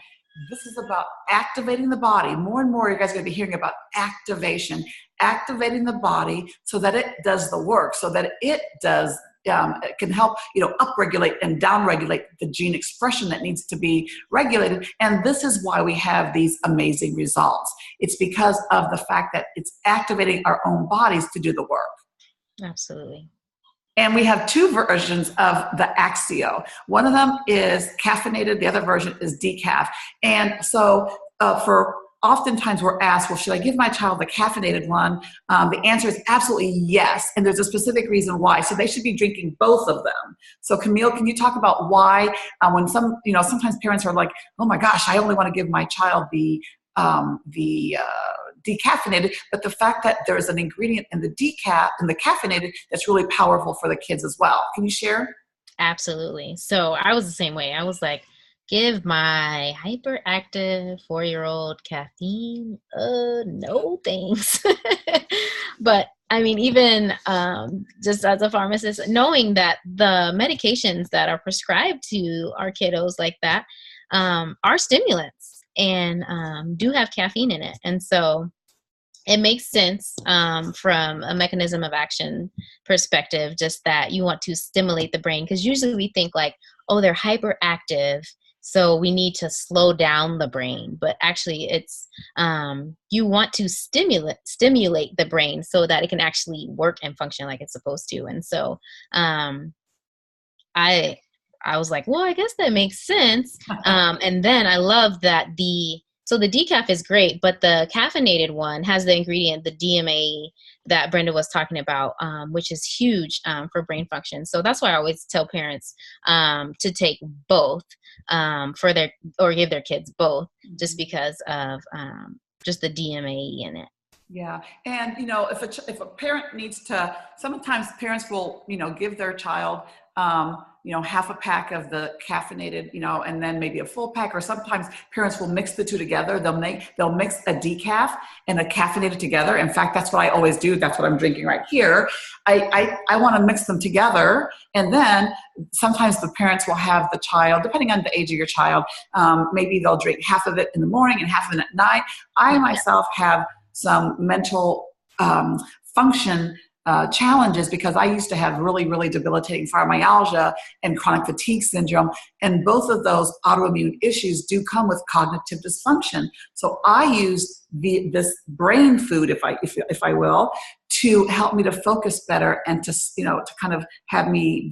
this is about activating the body. More and more, you guys are going to be hearing about activation, activating the body so that it does the work, so that it it can help, upregulate and downregulate the gene expression that needs to be regulated. And this is why we have these amazing results. It's because of the fact that it's activating our own bodies to do the work. Absolutely. And we have two versions of the Axio. One of them is caffeinated. The other version is decaf. And so for oftentimes we're asked, well, should I give my child the caffeinated one? The answer is absolutely yes. And there's a specific reason why. So they should be drinking both of them. So Camille, can you talk about why when sometimes parents are like, oh my gosh, I only want to give my child the decaffeinated, but the fact that there's an ingredient in the caffeinated that's really powerful for the kids as well. Can you share? Absolutely. So I was the same way. I was like, give my hyperactive 4-year-old caffeine? No thanks. But I mean, even just as a pharmacist, knowing that the medications that are prescribed to our kiddos like that are stimulants and do have caffeine in it. And so it makes sense from a mechanism of action perspective, just that you want to stimulate the brain. Because usually we think like, oh, they're hyperactive, so we need to slow down the brain. But actually it's you want to stimulate the brain so that it can actually work and function like it's supposed to. And so I was like, well, I guess that makes sense. And then I love that the decaf is great, but the caffeinated one has the ingredient, the DMA that Brenda was talking about, which is huge for brain function. So that's why I always tell parents to take both or give their kids both, just because of just the DMA in it. Yeah. And, if a parent needs to, sometimes parents will, give their child, half a pack of the caffeinated, and then maybe a full pack, or sometimes parents will mix the two together. They'll mix a decaf and a caffeinated together. In fact, that's what I always do. That's what I'm drinking right here. I want to mix them together. And then sometimes the parents will have the child, depending on the age of your child, maybe they'll drink half of it in the morning and half of it at night. I myself have some mental function challenges because I used to have really, really debilitating fibromyalgia and chronic fatigue syndrome. And both of those autoimmune issues do come with cognitive dysfunction. So I use this brain food, if I will, to help me to focus better and to kind of have me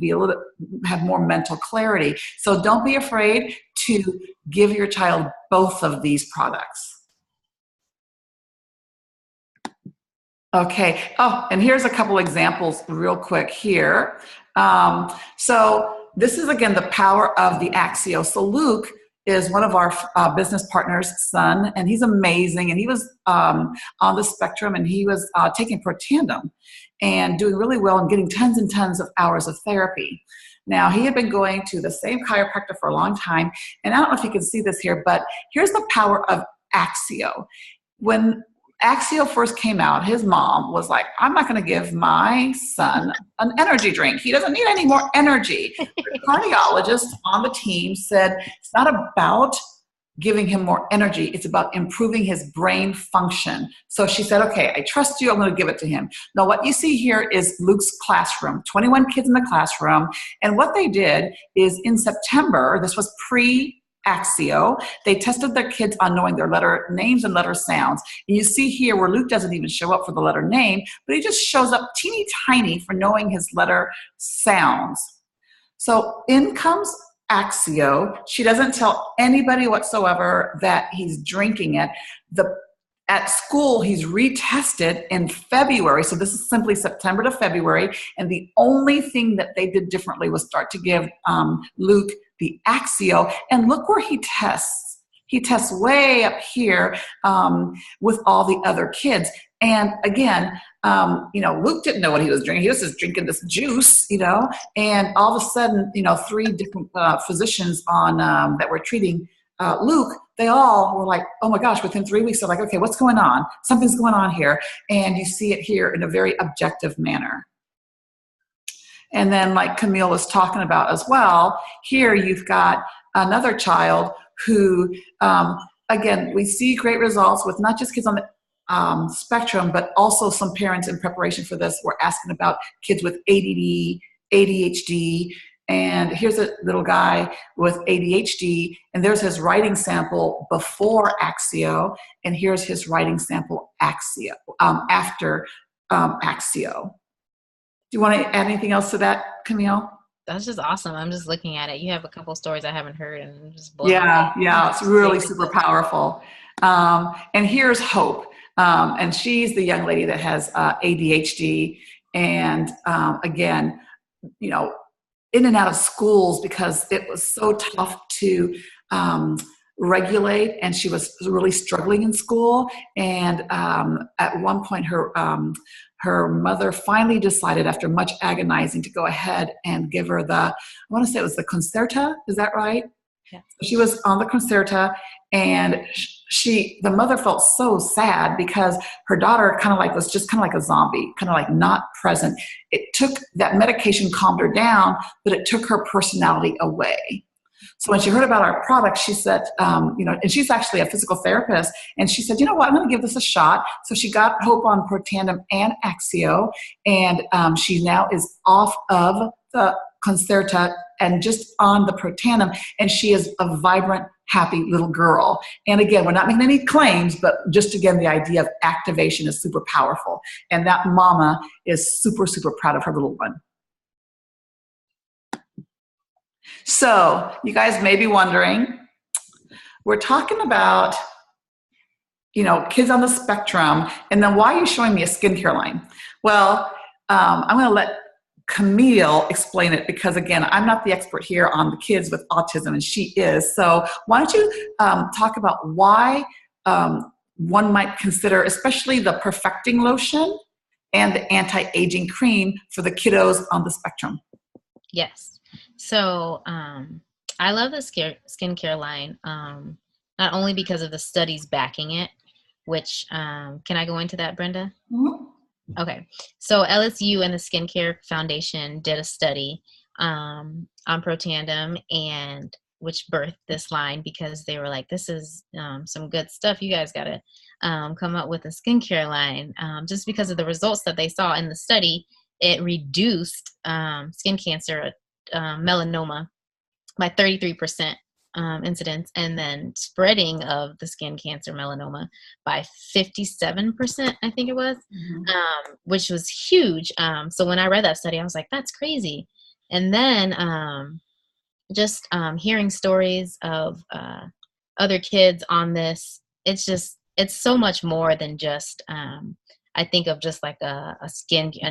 have more mental clarity. So don't be afraid to give your child both of these products. Okay. Oh, and here's a couple examples real quick here. So this is, again, the power of the Axio. So Luke is one of our business partners' son, and he's amazing. And he was on the spectrum, and he was taking Protandim and doing really well and getting tons and tons of hours of therapy. Now, he had been going to the same chiropractor for a long time. And I don't know if you can see this here, but here's the power of Axio. When Axio first came out, his mom was like, I'm not going to give my son an energy drink. He doesn't need any more energy. The cardiologist on the team said, it's not about giving him more energy. It's about improving his brain function. So she said, okay, I trust you. I'm going to give it to him. Now, what you see here is Luke's classroom, 21 kids in the classroom. And what they did is in September, this was Axio, they tested their kids on knowing their letter names and letter sounds. And you see here where Luke doesn't even show up for the letter name, but he just shows up teeny tiny for knowing his letter sounds. So in comes Axio. She doesn't tell anybody whatsoever that he's drinking it. At school, he's retested in February. So this is simply September to February. And the only thing that they did differently was start to give Luke the Axio. And look where he tests. He tests way up here with all the other kids. And again, Luke didn't know what he was drinking. He was just drinking this juice, and all of a sudden, 3 different physicians that were treating Luke, they all were like, oh my gosh, within 3 weeks, they're like, okay, what's going on? Something's going on here. And you see it here in a very objective manner. And then like Camille was talking about as well, here you've got another child who, again, we see great results with not just kids on the spectrum, but also some parents in preparation for this were asking about kids with ADD ADHD, and here's a little guy with ADHD, and there's his writing sample before Axio, and here's his writing sample after Axio. Do you want to add anything else to that, Camille? That's just awesome. I'm just looking at it. You have a couple stories I haven't heard, and I'm just blown Yeah, away. yeah, it's really super powerful. And here's Hope, and she's the young lady that has ADHD, and again, you know, in and out of schools because it was so tough to regulate, and she was really struggling in school. And at one point, her mother finally decided, after much agonizing, to go ahead and give her I want to say it was the Concerta. Is that right? Yeah. She was on the Concerta, and the mother felt so sad because her daughter was just kind of like a zombie, kind of like not present. It took that medication calmed her down, but it took her personality away. So when she heard about our product, she said, and she's actually a physical therapist, and she said, you know what, I'm going to give this a shot. So she got Hope on Protandim and Axio, and she now is off of the Concerta and just on the Protandim, and she is a vibrant, happy little girl. And again, we're not making any claims, but just again, the idea of activation is super powerful. And that mama is super, super proud of her little one. So you guys may be wondering, we're talking about, kids on the spectrum, and then why are you showing me a skincare line? Well, I'm going to let Camille explain it because, again, I'm not the expert here on the kids with autism, and she is. So why don't you talk about why one might consider, especially the perfecting lotion and the anti-aging cream for the kiddos on the spectrum? Yes. So I love the skincare line, not only because of the studies backing it, which, can I go into that, Brenda? Mm-hmm. Okay. So LSU and the Skincare Foundation did a study on Protandim, and which birthed this line because they were like, this is some good stuff. You guys got to come up with a skincare line. Just because of the results that they saw in the study, it reduced skin cancer, melanoma by 33% incidence, and then spreading of the skin cancer melanoma by 57%, I think it was, which was huge. So when I read that study, I was like, that's crazy. And then just hearing stories of other kids on this, it's so much more than just, I think of just like a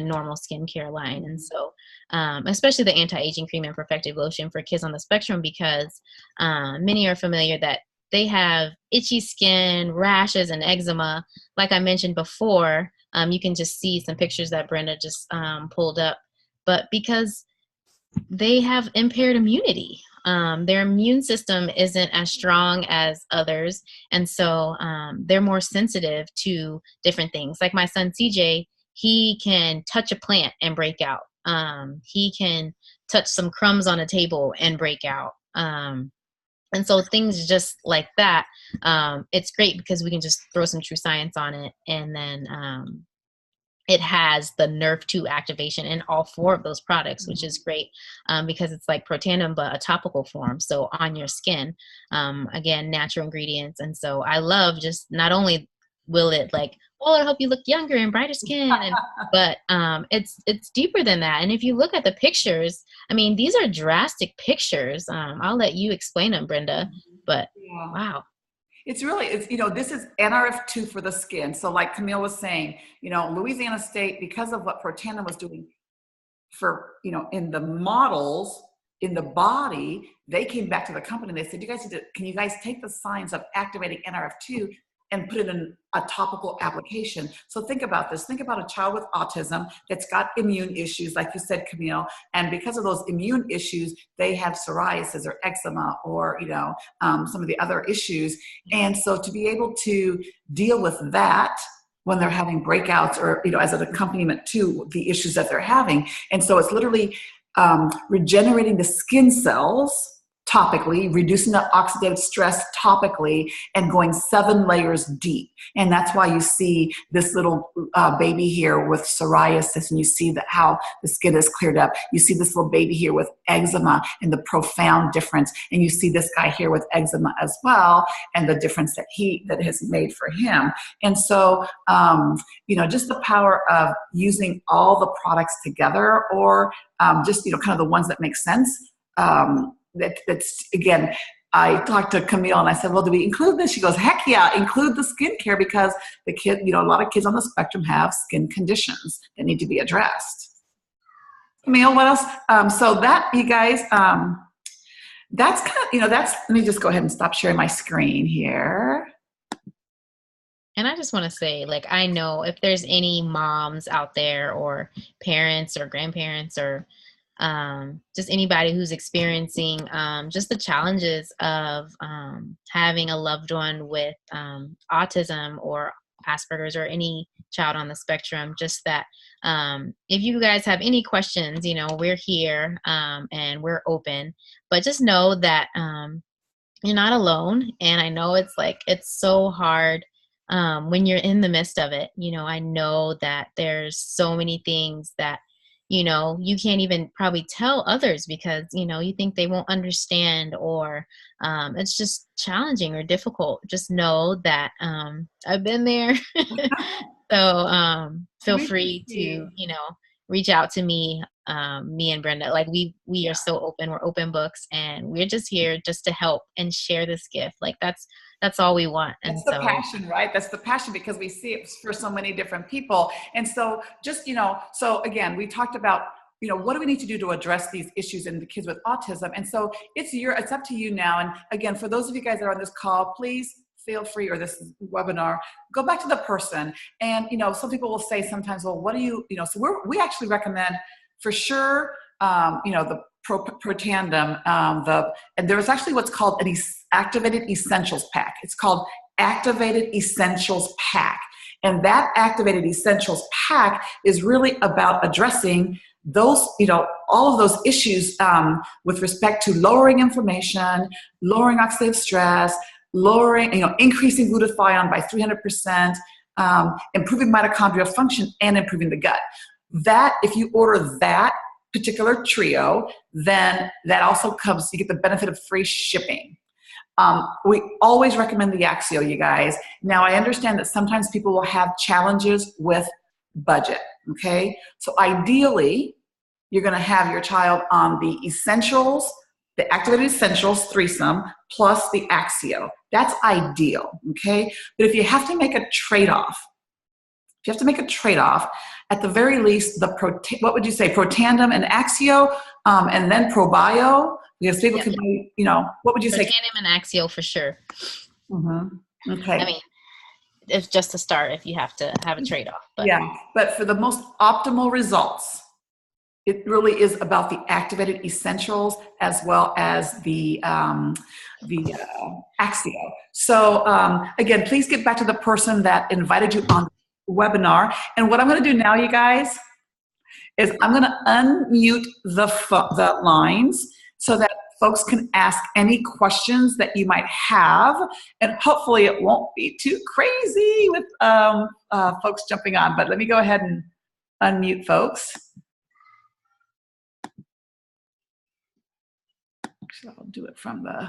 normal skincare line. And so, especially the anti-aging cream and perfective lotion for kids on the spectrum, because many are familiar that they have itchy skin, rashes, and eczema. Like I mentioned before, you can just see some pictures that Brenda just pulled up. But because they have impaired immunity, their immune system isn't as strong as others, and so they're more sensitive to different things. Like my son CJ, he can touch a plant and break out. He can touch some crumbs on a table and break out. And so things just like that, it's great because we can just throw some true science on it, and then it has the Nrf2 activation in all 4 of those products, which is great because it's like Protandim, but a topical form. So on your skin, again, natural ingredients. And so I love just not only will it it'll help you look younger and brighter skin, but it's deeper than that. And if you look at the pictures, I mean, these are drastic pictures. I'll let you explain them, Brenda, but Yeah. wow. It's this is Nrf2 for the skin. So like Camille was saying, Louisiana State, because of what Protandim was doing for, in the models, in the body, they came back to the company and they said, can you guys take the science of activating Nrf2 and put it in a topical application? So think about this. Think about a child with autism that's got immune issues, like you said, Camille, and because of those immune issues, they have psoriasis or eczema or, some of the other issues. And so to be able to deal with that when they're having breakouts or, as an accompaniment to the issues that they're having. And so it's literally regenerating the skin cells topically, reducing the oxidative stress topically, and going 7 layers deep. And that's why you see this little baby here with psoriasis, and you see that how the skin is cleared up. You see this little baby here with eczema and the profound difference. And you see this guy here with eczema as well, and the difference that has made for him. And so, just the power of using all the products together, or just, kind of the ones that make sense. That's again, I talked to Camille and I said, well, do we include this? She goes, heck yeah, include the skincare, because the kid, a lot of kids on the spectrum have skin conditions that need to be addressed. Camille, what else? So that, you guys, that's kind of, let me just go ahead and stop sharing my screen here. And I just want to say, I know if there's any moms out there, or parents or grandparents, or just anybody who's experiencing just the challenges of having a loved one with autism or Asperger's, or any child on the spectrum, just that if you guys have any questions, we're here and we're open, but just know that you're not alone. And I know it's so hard when you're in the midst of it. I know that there's so many things that you can't even probably tell others, because, you think they won't understand, or it's just challenging or difficult. Just know that I've been there. So feel free to, reach out to me, me and Brenda. We are so open. We're open books, and we're just here just to help and share this gift. That's all we want. And that's the passion, right? That's the passion, because we see it for so many different people. And so just, so again, we talked about, what do we need to do to address these issues in the kids with autism? And so it's up to you now. And again, for those of you guys that are on this call, please feel free, or this webinar, go back to the person. And, some people will say sometimes, well, what do you, so we actually recommend for sure, the Protandim, and there's actually what's called an Activated Essentials Pack. It's called Activated Essentials Pack. And that Activated Essentials Pack is really about addressing those, all of those issues with respect to lowering inflammation, lowering oxidative stress, increasing glutathione by 300%, improving mitochondrial function, and improving the gut. That, if you order that particular trio, then that also comes, you get the benefit of free shipping. We always recommend the Axio, you guys. Now, I understand that sometimes people will have challenges with budget, okay? So ideally, you're gonna have your child on the Essentials, the Activated Essentials threesome, plus the Axio. That's ideal, okay? But if you have to make a trade-off, at the very least, what would you say, Protandim and Axio, and then ProBio, because people can be, what would you say? Protandim and Axio for sure. Mm-hmm. Okay. I mean, it's just a start if you have to have a trade-off. But. Yeah, but for the most optimal results, it really is about the Activated Essentials as well as the Axio. So again, please get back to the person that invited you on the webinar. And what I'm going to do now, you guys, is I'm going to unmute the lines so that folks can ask any questions that you might have, and hopefully it won't be too crazy with folks jumping on. But let me go ahead and unmute folks. Actually, I'll do it from the...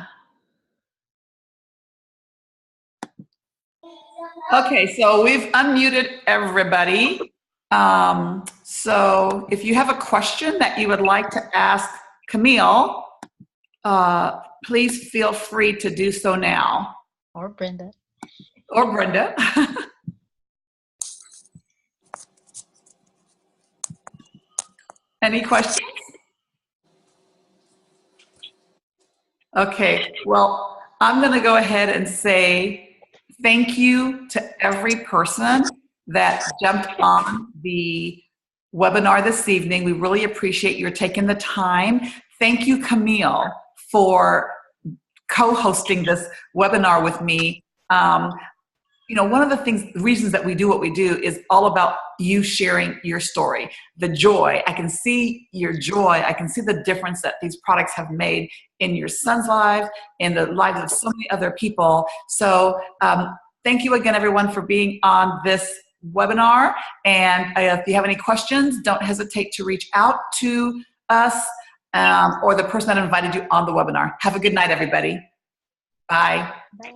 Okay, so we've unmuted everybody. So if you have a question that you would like to ask Camille, please feel free to do so now. Or Brenda. Or Brenda. Any questions? Okay, well, I'm going to go ahead and say thank you to every person that jumped on the webinar this evening. We really appreciate your taking the time. Thank you, Camille, for co-hosting this webinar with me. one of the reasons that we do what we do is all about you sharing your story. The joy, I can see your joy. I can see the difference that these products have made in your son's life, in the lives of so many other people. So thank you again, everyone, for being on this webinar. And if you have any questions, don't hesitate to reach out to us or the person that invited you on the webinar. Have a good night, everybody. Bye. Bye.